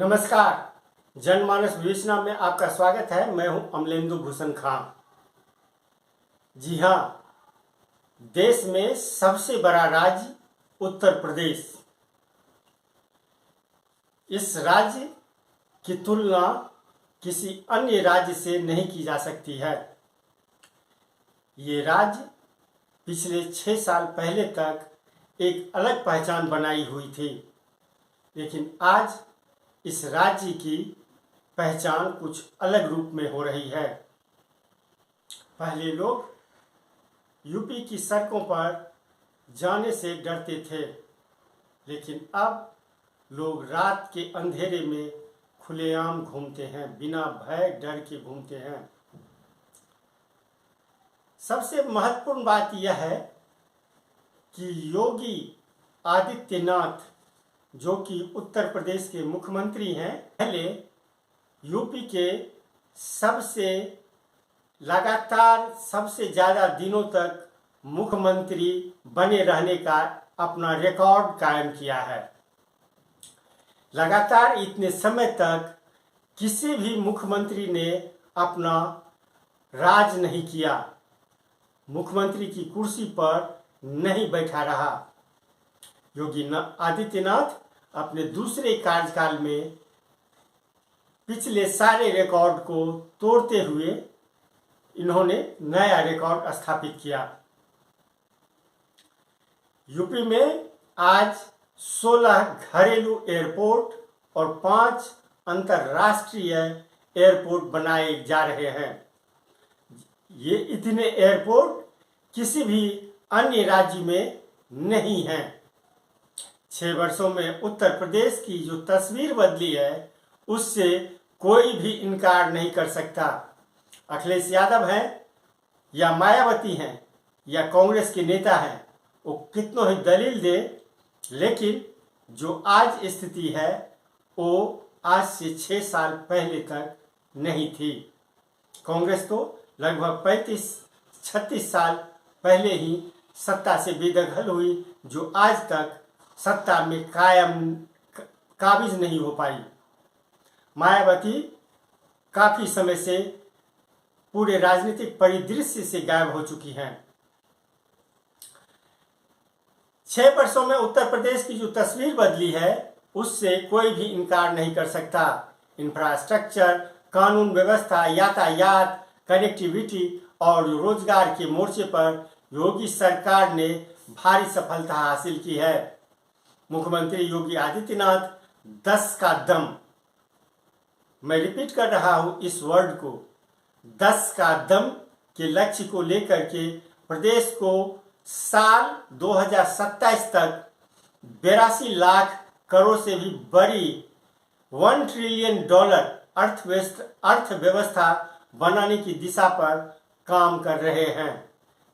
नमस्कार। जनमानस विवेचना में आपका स्वागत है। मैं हूं अमलेंदु भूषण खां। जी हाँ, देश में सबसे बड़ा राज्य उत्तर प्रदेश। इस राज्य की तुलना किसी अन्य राज्य से नहीं की जा सकती है। ये राज्य पिछले 6 साल पहले तक एक अलग पहचान बनाई हुई थी, लेकिन आज इस राज्य की पहचान कुछ अलग रूप में हो रही है। पहले लोग यूपी की सड़कों पर जाने से डरते थे, लेकिन अब लोग रात के अंधेरे में खुलेआम घूमते हैं, बिना भय डर के घूमते हैं। सबसे महत्वपूर्ण बात यह है कि योगी आदित्यनाथ, जो कि उत्तर प्रदेश के मुख्यमंत्री हैं, पहले यूपी के लगातार सबसे ज़्यादा दिनों तक मुख्यमंत्री बने रहने का अपना रिकॉर्ड कायम किया है। लगातार इतने समय तक किसी भी मुख्यमंत्री ने अपना राज नहीं किया, मुख्यमंत्री की कुर्सी पर नहीं बैठा रहा। योगी आदित्यनाथ अपने दूसरे कार्यकाल में पिछले सारे रिकॉर्ड को तोड़ते हुए इन्होंने नया रिकॉर्ड स्थापित किया। यूपी में आज 16 घरेलू एयरपोर्ट और 5 अंतर्राष्ट्रीय एयरपोर्ट बनाए जा रहे हैं। ये इतने एयरपोर्ट किसी भी अन्य राज्य में नहीं हैं। 6 वर्षों में उत्तर प्रदेश की जो तस्वीर बदली है, उससे कोई भी इनकार नहीं कर सकता। अखिलेश यादव हैं या मायावती हैं या कांग्रेस के नेता हैं, वो कितनों ही दलील दे, लेकिन जो आज स्थिति है वो आज से 6 साल पहले तक नहीं थी। कांग्रेस तो लगभग 35-36 साल पहले ही सत्ता से बेदखल हुई, जो आज तक सत्ता में काबिज नहीं हो पाई। मायावती काफी समय से पूरे राजनीतिक परिदृश्य से गायब हो चुकी हैं। 6 वर्षों में उत्तर प्रदेश की जो तस्वीर बदली है, उससे कोई भी इनकार नहीं कर सकता। इंफ्रास्ट्रक्चर, कानून व्यवस्था, यातायात, कनेक्टिविटी और रोजगार के मोर्चे पर योगी सरकार ने भारी सफलता हासिल की है। मुख्यमंत्री योगी आदित्यनाथ 10 का दम, मैं रिपीट कर रहा हूं इस वर्ड को, 10 का दम के लक्ष्य को लेकर के प्रदेश को साल 2027 तक 82 लाख करोड़ से भी बड़ी $1 ट्रिलियन अर्थव्यवस्था बनाने की दिशा पर काम कर रहे हैं।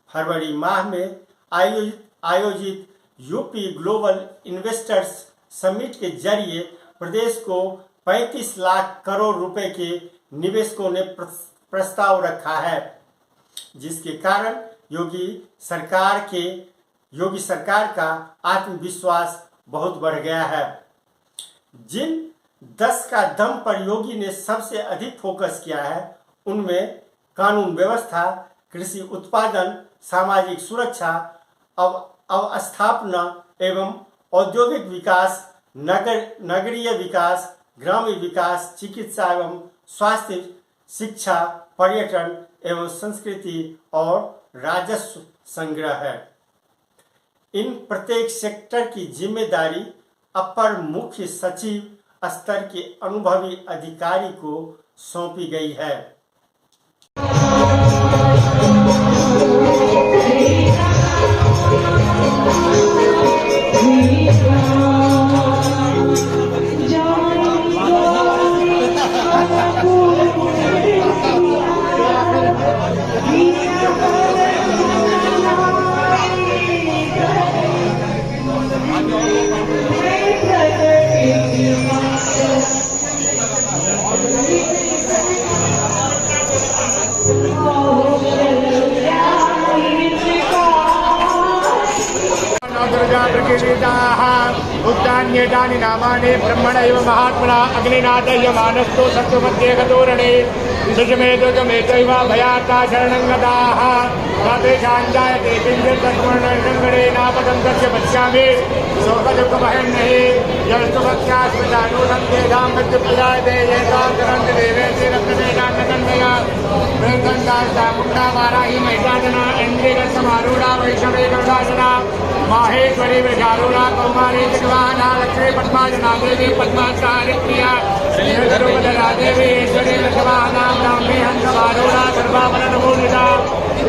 फरवरी माह में आयोजित यूपी ग्लोबल इन्वेस्टर्स समिट के जरिए प्रदेश को 35 लाख करोड़ रुपए के निवेशकों ने प्रस्ताव रखा है, जिसके कारण योगी सरकार का आत्मविश्वास बहुत बढ़ गया है। जिन 10 का दम पर योगी ने सबसे अधिक फोकस किया है, उनमें कानून व्यवस्था, कृषि उत्पादन, सामाजिक सुरक्षा, अवस्थापना एवं औद्योगिक विकास, नगरीय विकास, ग्रामीण विकास, चिकित्सा एवं स्वास्थ्य, शिक्षा, पर्यटन एवं संस्कृति और राजस्व संग्रह है। इन प्रत्येक सेक्टर की जिम्मेदारी अपर मुख्य सचिव स्तर के अनुभवी अधिकारी को सौंपी गई है। प्रकीर्तिताः उत्तान्येतानि नामानि ब्रह्मणैव महात्मना अग्निनाथय्य मानस्तो सत्त्वमध्ये गतोरणे सुषमे दुर्गमेतैव भयार्ता शरणं गताः तेषाञ्जायते किञ्चित्तत्वर्णसङ्गणेनापदं तस्य पश्यामि शोकदुःखभयं नहि यस्तु भक्त्या स्मृतानूनं तेषां मृत्युप्रजायते येषां करन्ति देवेति रक्तदेशान्नकन्यया वेदन्तामुण्डा वाराही महिषाजना इन्द्रियसमारूढा वैष्णवे गरुडासना माहेश्वरी वृषारूढा कौमारी जगवाहना लक्ष्मी पद्माजना देवी पद्माचार्यप्रिया श्रीधरूपधरा देवी ईश्वरी वृषवाहना ब्राह्मी हंसमारूढा सर्वाभरणमूर्तिता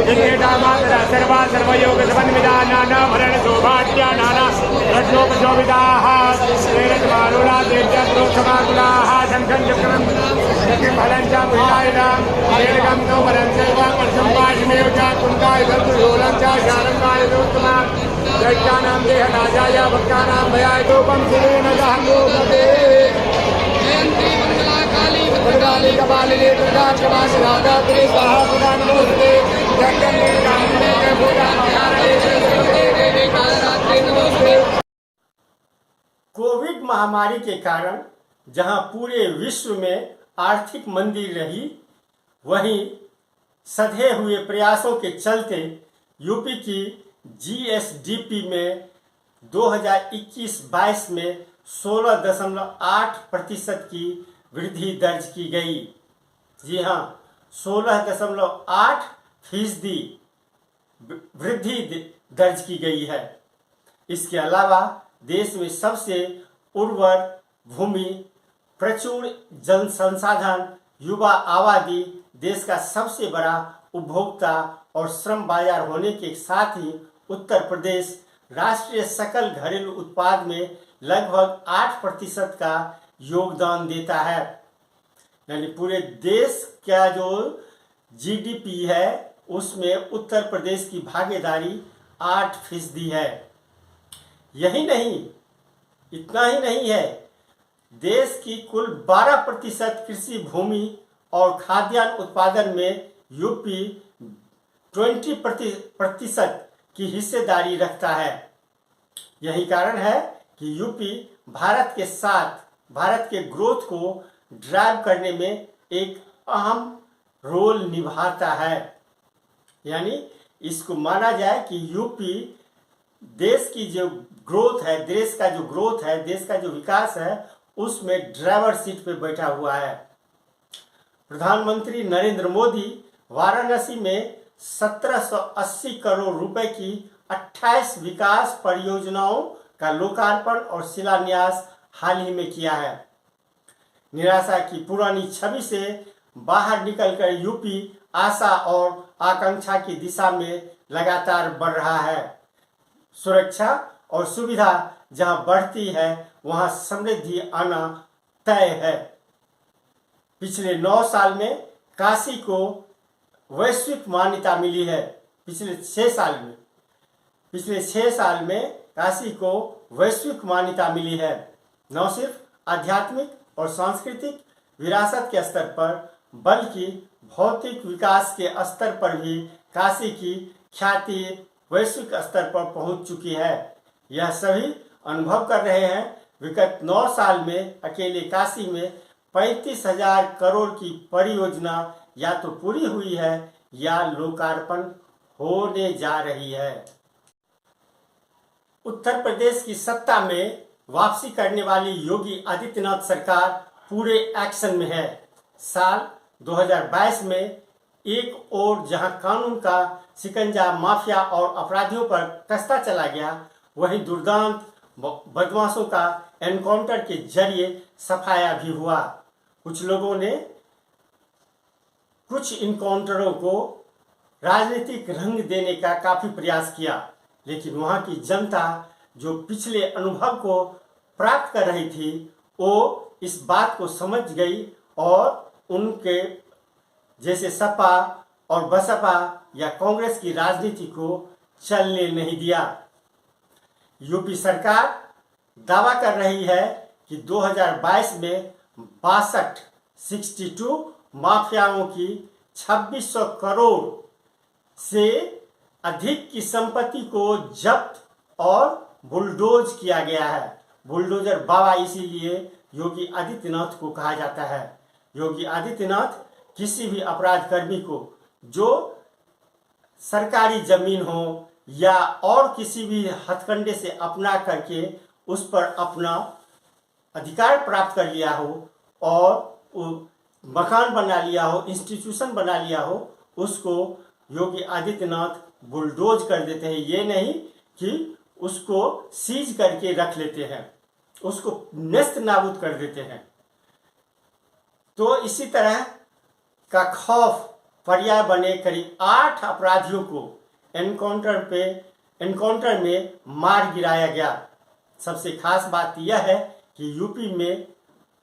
दिव्येतामातरा सर्वा सर्वयोगसमन्विता नानाभरण शोभाट्या नाना रत्नोपशोभिताः श्रीरथमारूढा देव्या प्रोक्षमाकुलाः शङ्खं चक्रं फलं च पुष्टायुधां दीर्घं तो वरं चैव कर्षं वाजिमेव च कुन्तायुधं शूलं च शारङ्गायुधोत्तमा दैत्यानां देहनाशाय भक्तानां भयाय धूपं शिरेण दहनोपते दुर्गाली कपालिनी दुर्गा क्षमाशिराधा त्रि स्वाहा सुधा नमोस्तुते जगन्ने कामिने पूजा देवी कालरात्रि नमोस्तुते। कोविड महामारी के कारण जहां पूरे विश्व में आर्थिक मंदी रही, वहीं सधे हुए प्रयासों के चलते यूपी की जीएसडीपी में 2021-22 में 16.8% की वृद्धि दर्ज की गई। जी हाँ, 16.8% वृद्धि दर्ज की गई है। इसके अलावा देश में सबसे उर्वर भूमि, प्रचुर जन संसाधन, युवा आबादी, देश का सबसे बड़ा उपभोक्ता और श्रम बाजार होने के साथ ही उत्तर प्रदेश राष्ट्रीय सकल घरेलू उत्पाद में लगभग 8% का योगदान देता है। यानी पूरे देश का जो जीडीपी है उसमें उत्तर प्रदेश की भागीदारी 8% है। यही नहीं, इतना ही नहीं है, देश की कुल 12% कृषि भूमि और खाद्यान्न उत्पादन में यूपी 20% की हिस्सेदारी रखता है। यही कारण है कि यूपी भारत के साथ भारत के ग्रोथ को ड्राइव करने में एक अहम रोल निभाता है। यानी इसको माना जाए कि यूपी देश की जो ग्रोथ है, देश का जो ग्रोथ है, देश का जो विकास है, उसमें ड्राइवर सीट पे बैठा हुआ है। प्रधानमंत्री नरेंद्र मोदी वाराणसी में 1780 करोड़ रुपए की 28 विकास परियोजनाओं का लोकार्पण और शिलान्यास हाल ही में किया है। निराशा की पुरानी छवि से बाहर निकलकर यूपी आशा और आकांक्षा की दिशा में लगातार बढ़ रहा है। सुरक्षा और सुविधा जहां बढ़ती है, वहां समृद्धि आना तय है। पिछले 9 साल में काशी को वैश्विक मान्यता मिली है। पिछले 6 साल में काशी को वैश्विक मान्यता मिली है। न सिर्फ आध्यात्मिक और सांस्कृतिक विरासत के स्तर पर, बल्कि भौतिक विकास के स्तर पर भी काशी की ख्याति वैश्विक स्तर पर पहुंच चुकी है। यह सभी अनुभव कर रहे हैं। विगत 9 साल में अकेले काशी में 35,000 करोड़ की परियोजना या तो पूरी हुई है या लोकार्पण होने जा रही है। उत्तर प्रदेश की सत्ता में वापसी करने वाली योगी आदित्यनाथ सरकार पूरे एक्शन में है। साल 2022 में एक ओर जहां कानून का शिकंजा माफिया और अपराधियों पर कसता चला गया, वहीं दुर्दांत बदमाशों का एनकाउंटर के जरिए सफाया भी हुआ। कुछ लोगों ने कुछ इनकाउंटरों को राजनीतिक रंग देने का काफी प्रयास किया, लेकिन वहां की जनता जो पिछले अनुभव को प्राप्त कर रही थी, वो इस बात को समझ गई और उनके जैसे सपा और बसपा या कांग्रेस की राजनीति को चलने नहीं दिया। यूपी सरकार दावा कर रही है कि 2022 में 62 माफियाओं की 2600 करोड़ से अधिक की संपत्ति को जब्त और बुलडोज किया गया है। बुलडोजर बाबा इसीलिए योगी आदित्यनाथ को कहा जाता है। योगी आदित्यनाथ किसी भी अपराध कर्मी को जो सरकारी जमीन हो या और किसी भी हथकंडे से अपना करके उस पर अपना अधिकार प्राप्त कर लिया हो और मकान बना लिया हो, इंस्टीट्यूशन बना लिया हो, उसको योगी आदित्यनाथ बुलडोज कर देते हैं। ये नहीं कि उसको सीज करके रख लेते हैं, उसको नेस्त नाबूद कर देते हैं। तो इसी तरह का खौफ पर्याय बने करीब 8 अपराधियों को एनकाउंटर में मार गिराया गया। सबसे खास बात यह है कि यूपी में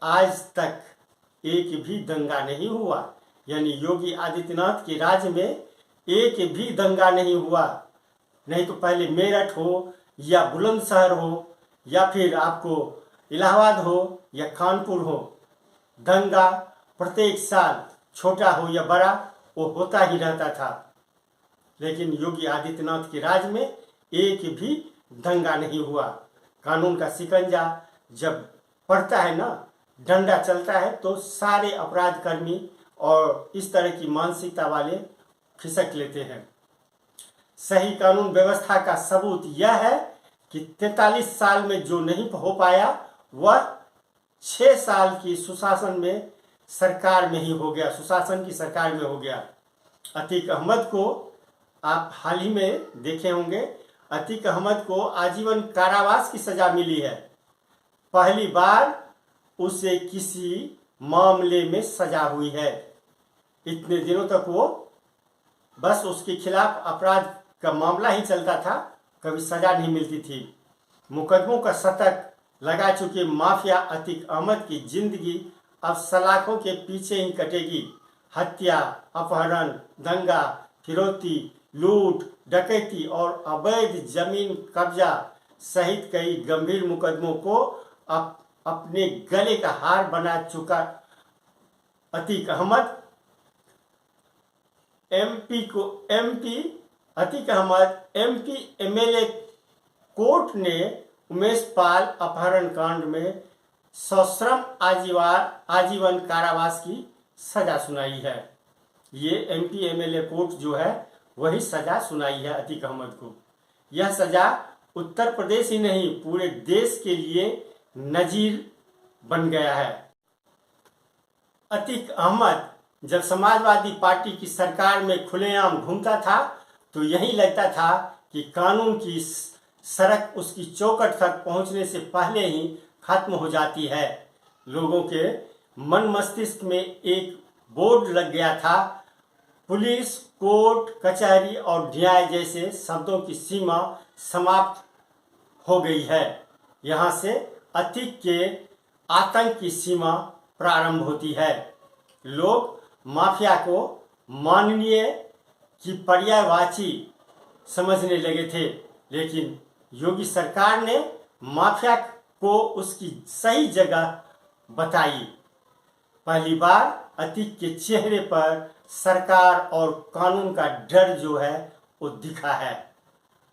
आज तक एक भी दंगा नहीं हुआ, यानी योगी आदित्यनाथ के राज्य में एक भी दंगा नहीं हुआ। नहीं तो पहले मेरठ हो या बुलंदशहर हो या फिर आपको इलाहाबाद हो या कानपुर हो, दंगा प्रत्येक साल छोटा हो या बड़ा वो होता ही रहता था। लेकिन योगी आदित्यनाथ के राज्य में एक भी दंगा नहीं हुआ। कानून का शिकंजा जब पड़ता है ना, डंडा चलता है, तो सारे अपराध कर्मी और इस तरह की मानसिकता वाले खिसक लेते हैं। सही कानून व्यवस्था का सबूत यह है कि 43 साल में जो नहीं हो पाया वह 6 साल की सुशासन में सरकार में ही हो गया, सुशासन की सरकार में हो गया। अतीक अहमद को आप हाल ही में देखे होंगे, अतीक अहमद को आजीवन कारावास की सजा मिली है। पहली बार उसे किसी मामले में सजा हुई है। इतने दिनों तक वो बस उसके खिलाफ अपराध का मामला ही चलता था, कभी सजा नहीं मिलती थी। मुकदमों का शतक लगा चुके माफिया अतीक अहमद की जिंदगी अब सलाखों के पीछे ही कटेगी। हत्या, अपहरण, दंगा, फिरौती, लूट, डकैती और अवैध जमीन कब्जा सहित कई गंभीर मुकदमों को अपने गले का हार बना चुका Atiq Ahmed MP MLA court ने उमेश पाल अपहरण कांड में सश्रम आजीवन कारावास की सजा सुनाई है। ये एमपी एमएलए कोर्ट जो है वही सजा सुनाई है अतीक अहमद को। यह सजा उत्तर प्रदेश ही नहीं पूरे देश के लिए नजीर बन गया है। अतीक अहमद जब समाजवादी पार्टी की सरकार में खुलेआम घूमता था तो यही लगता था कि कानून की सड़क उसकी चौखट तक पहुंचने से पहले ही खत्म हो जाती है। लोगों के मन मस्तिष्क में एक बोर्ड लग गया था। पुलिस, कोर्ट, कचहरी और न्याय जैसे शब्दों की सीमा समाप्त हो गई है। यहाँ से अतीक के आतंक की सीमा प्रारंभ होती है। लोग माफिया को माननीय की पर्यायवाची समझने लगे थे, लेकिन योगी सरकार ने माफिया को उसकी सही जगह बताई। पहली बार अतीक के चेहरे पर सरकार और कानून का डर जो है वो दिखा है।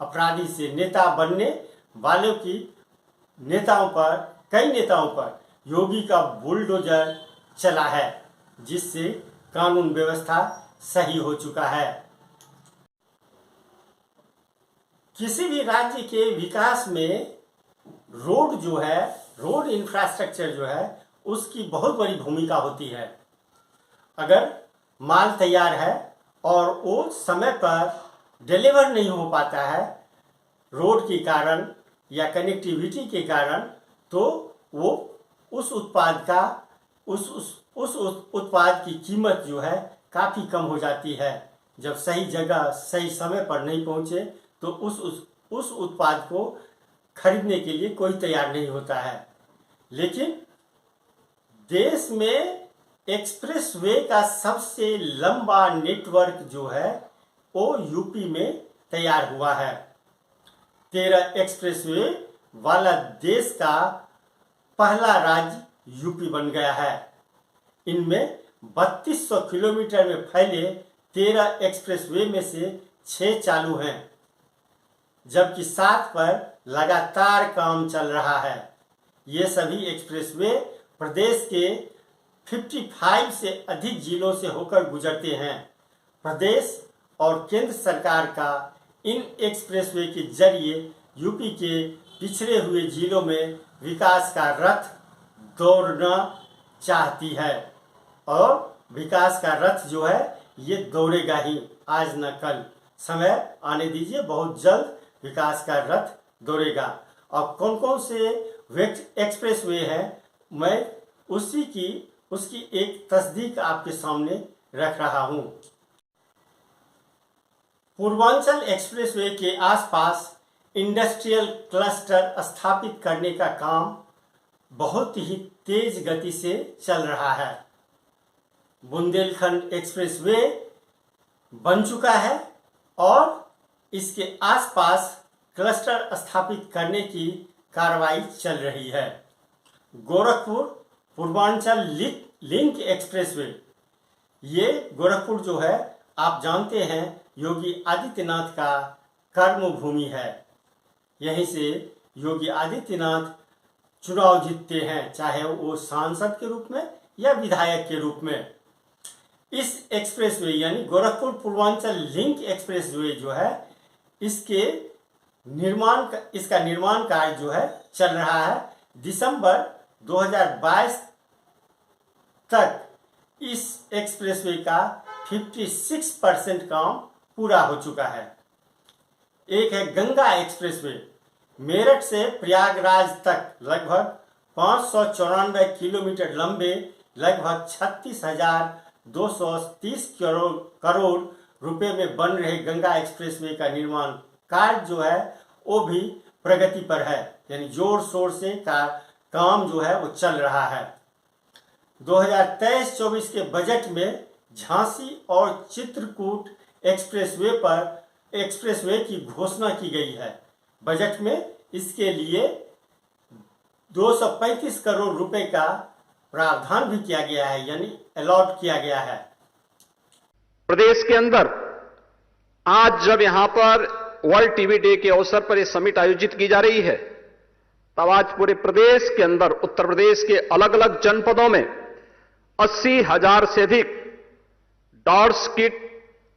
अपराधी से नेता बनने वालों की कई नेताओं पर योगी का बुलडोजर चला है, जिससे कानून व्यवस्था सही हो चुका है। किसी भी राज्य के विकास में रोड इंफ्रास्ट्रक्चर जो है उसकी बहुत बड़ी भूमिका होती है। अगर माल तैयार है और वो समय पर डिलीवर नहीं हो पाता है रोड के कारण या कनेक्टिविटी के कारण, तो वो उस उत्पाद की कीमत जो है काफ़ी कम हो जाती है। जब सही जगह सही समय पर नहीं पहुंचे तो उस उत्पाद को खरीदने के लिए कोई तैयार नहीं होता है। लेकिन देश में एक्सप्रेस वे का सबसे लंबा नेटवर्क जो है वो यूपी में तैयार हुआ है। 13 एक्सप्रेस वे वाला देश का पहला राज्य यूपी बन गया है। इनमें 3200 किलोमीटर में फैले 13 एक्सप्रेस वे में से 6 चालू हैं, जबकि 7 पर लगातार काम चल रहा है। ये सभी एक्सप्रेसवे प्रदेश के 55 से अधिक जिलों से होकर गुजरते हैं। प्रदेश और केंद्र सरकार का इन एक्सप्रेसवे के जरिए यूपी के पिछड़े हुए जिलों में विकास का रथ दौड़ना चाहती है और विकास का रथ जो है ये दौड़ेगा ही, आज न कल। समय आने दीजिए, बहुत जल्द विकास का रथ दौड़ेगा। और कौन कौन से एक्सप्रेसवे हैं, मैं उसकी एक तस्दीक आपके सामने रख रहा हूं। पूर्वांचल एक्सप्रेसवे के आसपास इंडस्ट्रियल क्लस्टर स्थापित करने का काम बहुत ही तेज गति से चल रहा है। बुंदेलखंड एक्सप्रेसवे बन चुका है और इसके आसपास क्लस्टर स्थापित करने की कार्रवाई चल रही है। गोरखपुर पूर्वांचल लिंक एक्सप्रेसवे, ये गोरखपुर जो है आप जानते हैं योगी आदित्यनाथ का कर्मभूमि है। यहीं से योगी आदित्यनाथ चुनाव जीतते हैं, चाहे वो सांसद के रूप में या विधायक के रूप में। इस एक्सप्रेसवे यानी गोरखपुर पूर्वांचल लिंक एक्सप्रेसवे जो है इसका निर्माण कार्य जो है चल रहा है। दिसंबर 2022 तक इस एक्सप्रेसवे का 56% काम पूरा हो चुका है। एक है गंगा एक्सप्रेसवे, मेरठ से प्रयागराज तक लगभग 594 किलोमीटर लंबे, लगभग 36,230 करोड़ रुपए में बन रहे गंगा एक्सप्रेसवे का निर्माण कार्य जो है वो भी प्रगति पर है, यानी जोर शोर से काम जो है वो चल रहा है। 2023-24 के बजट में झांसी और चित्रकूट एक्सप्रेसवे की घोषणा की गई है। बजट में इसके लिए 235 करोड़ रुपए का प्रावधान भी किया गया है, यानी अलॉट किया गया है। प्रदेश के अंदर आज जब यहां पर वर्ल्ड टीबी डे के अवसर पर यह समिट आयोजित की जा रही है, तब आज पूरे प्रदेश के अंदर उत्तर प्रदेश के अलग अलग जनपदों में 80,000 से अधिक डॉट्स किट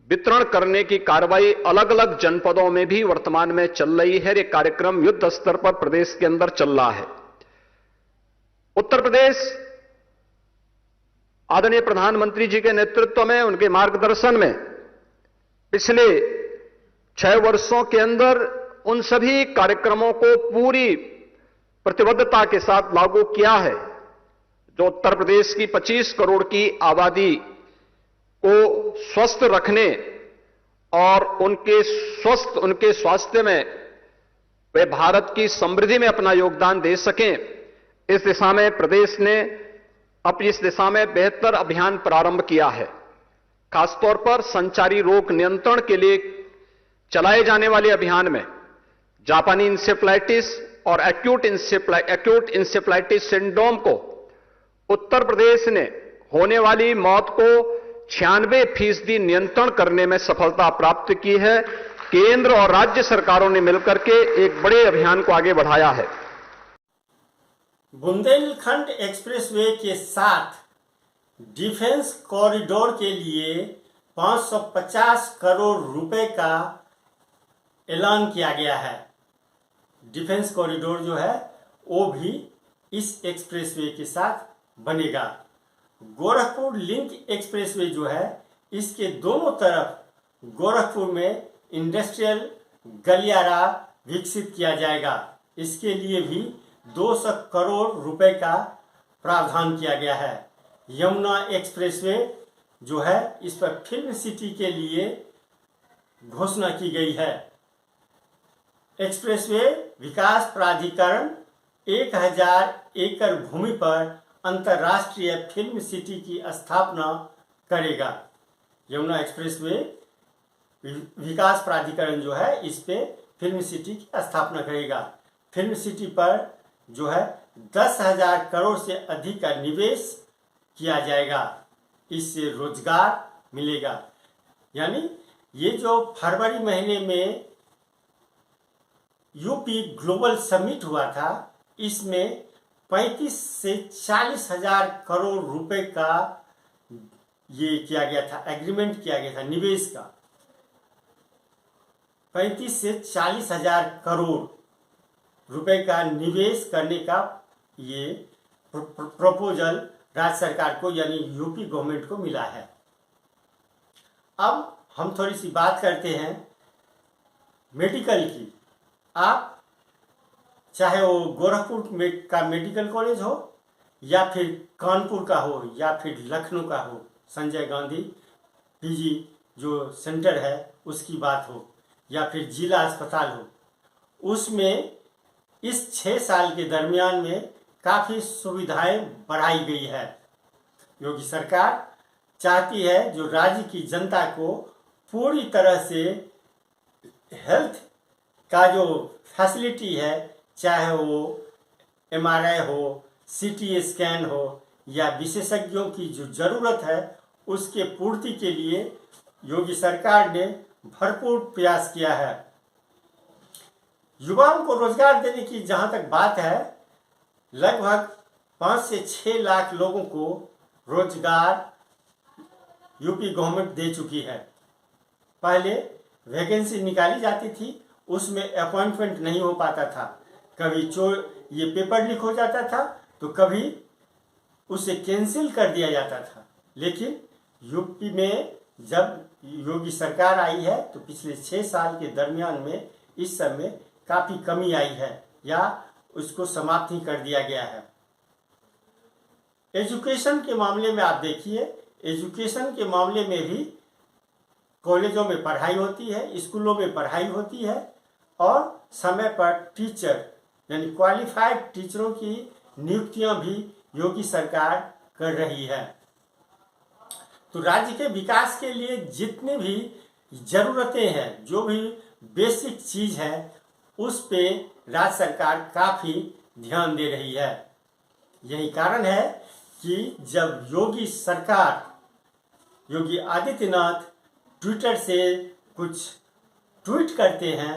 वितरण करने की कार्रवाई अलग अलग जनपदों में भी वर्तमान में चल रही है। यह कार्यक्रम युद्ध स्तर पर प्रदेश के अंदर चल रहा है। उत्तर प्रदेश आदरणीय प्रधानमंत्री जी के नेतृत्व में, उनके मार्गदर्शन में पिछले 6 वर्षों के अंदर उन सभी कार्यक्रमों को पूरी प्रतिबद्धता के साथ लागू किया है जो उत्तर प्रदेश की 25 करोड़ की आबादी को स्वस्थ रखने और उनके स्वास्थ्य में वे भारत की समृद्धि में अपना योगदान दे सकें, इस दिशा में प्रदेश ने इस दिशा में बेहतर अभियान प्रारंभ किया है। खासतौर पर संचारी रोग नियंत्रण के लिए चलाए जाने वाले अभियान में जापानी इंसेफ्लाइटिस और एक्यूट इंसेफ्लाइटिस सिंड्रोम को उत्तर प्रदेश ने होने वाली मौत को 96% नियंत्रण करने में सफलता प्राप्त की है। केंद्र और राज्य सरकारों ने मिलकर के एक बड़े अभियान को आगे बढ़ाया है। बुंदेलखंड एक्सप्रेसवे के साथ डिफेंस कॉरिडोर के लिए 550 करोड़ रुपए का ऐलान किया गया है। डिफेंस कॉरिडोर जो है वो भी इस एक्सप्रेसवे के साथ बनेगा। गोरखपुर लिंक एक्सप्रेसवे जो है इसके दोनों तरफ गोरखपुर में इंडस्ट्रियल गलियारा विकसित किया जाएगा। इसके लिए भी 200 करोड़ रुपए का प्रावधान किया गया है। यमुना एक्सप्रेसवे जो है इस पर फिल्म सिटी के लिए घोषणा की गई है। एक्सप्रेसवे विकास प्राधिकरण 1000 एकड़ भूमि पर अंतर्राष्ट्रीय फिल्म सिटी की स्थापना करेगा। यमुना एक्सप्रेसवे विकास प्राधिकरण जो है इस पे फिल्म सिटी की स्थापना करेगा। फिल्म सिटी पर जो है 10,000 करोड़ से अधिक का निवेश किया जाएगा। इससे रोजगार मिलेगा। यानी ये जो फरवरी महीने में यूपी ग्लोबल समिट हुआ था, इसमें 35 से 40 हजार करोड़ रुपए का ये किया गया था, एग्रीमेंट किया गया था निवेश का। 35 से 40 हजार करोड़ रुपए का निवेश करने का ये प्रपोजल राज्य सरकार को यानी यूपी गवर्नमेंट को मिला है। अब हम थोड़ी सी बात करते हैं मेडिकल की। आप चाहे वो गोरखपुर का मेडिकल कॉलेज हो या फिर कानपुर का हो या फिर लखनऊ का हो, संजय गांधी पीजी जो सेंटर है उसकी बात हो या फिर जिला अस्पताल हो, उसमें इस 6 साल के दरमियान में काफ़ी सुविधाएं बढ़ाई गई है। योगी सरकार चाहती है जो राज्य की जनता को पूरी तरह से हेल्थ का जो फैसिलिटी है, चाहे वो MRI हो, CT स्कैन हो या विशेषज्ञों की जो ज़रूरत है, उसके पूर्ति के लिए योगी सरकार ने भरपूर प्रयास किया है। युवाओं को रोजगार देने की जहाँ तक बात है, लगभग 5 से 6 लाख लोगों को रोजगार यूपी गवर्नमेंट दे चुकी है। पहले वैकेंसी निकाली जाती थी, उसमें अपॉइंटमेंट नहीं हो पाता था, कभी ये पेपर लीक हो जाता था तो कभी उसे कैंसिल कर दिया जाता था। लेकिन यूपी में जब योगी सरकार आई है तो पिछले 6 साल के दरमियान में इस समय काफ़ी कमी आई है या उसको समाप्त ही कर दिया गया है। एजुकेशन के मामले में आप देखिए, एजुकेशन के मामले में भी कॉलेजों में पढ़ाई होती है, स्कूलों में पढ़ाई होती है और समय पर टीचर यानी क्वालिफाइड टीचरों की नियुक्तियां भी योगी सरकार कर रही है। तो राज्य के विकास के लिए जितनी भी ज़रूरतें हैं, जो भी बेसिक चीज़ है, उस पे राज्य सरकार काफ़ी ध्यान दे रही है। यही कारण है कि जब योगी आदित्यनाथ ट्विटर से कुछ ट्वीट करते हैं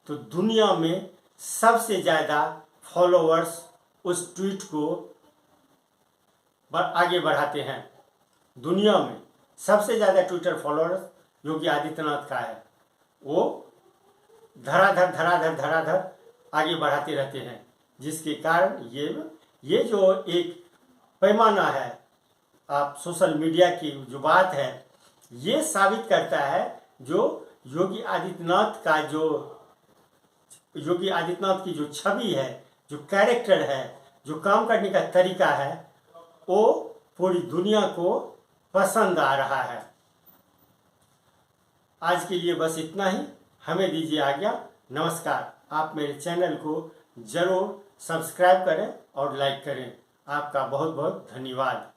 तो दुनिया में सबसे ज़्यादा फॉलोअर्स उस ट्वीट को आगे बढ़ाते हैं। दुनिया में सबसे ज़्यादा ट्विटर फॉलोअर्स योगी आदित्यनाथ का है। वो धराधर आगे बढ़ाते रहते हैं, जिसके कारण ये जो एक पैमाना है, आप सोशल मीडिया की जो बात है, ये साबित करता है जो योगी आदित्यनाथ की जो छवि है, जो कैरेक्टर है, जो काम करने का तरीका है, वो पूरी दुनिया को पसंद आ रहा है। आज के लिए बस इतना ही। हमें दीजिए आज्ञा। नमस्कार। आप मेरे चैनल को जरूर सब्सक्राइब करें और लाइक करें। आपका बहुत बहुत धन्यवाद।